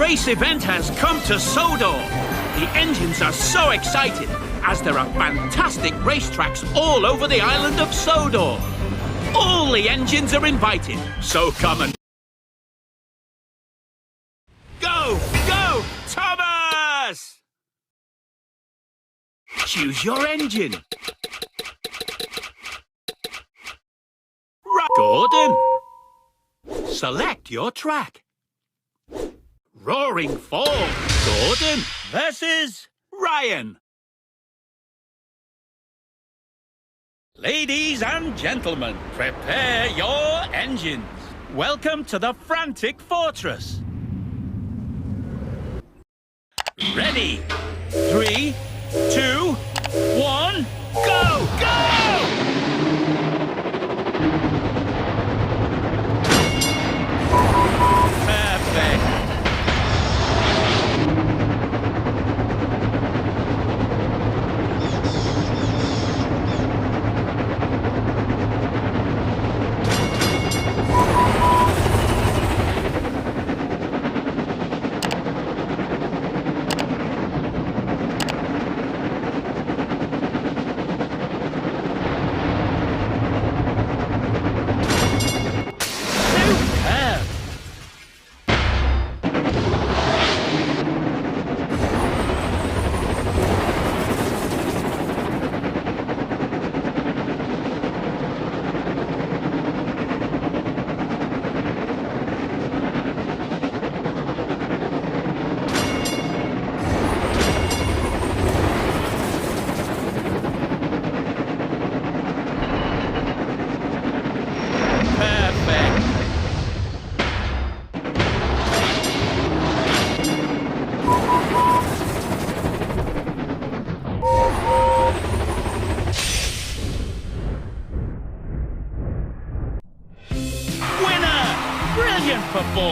race event has come to Sodor. The engines are so excited as there are fantastic racetracks all over the island of Sodor. All the engines are invited, so come and go, go, Thomas! Choose your engine. Gordon. Select your track. Roaring Fall, Gordon versus Ryan. Ladies and gentlemen, prepare your engines. Welcome to the Frantic Fortress. Ready? 3, 2, 1, go! Go! Perfect. Brilliant performance.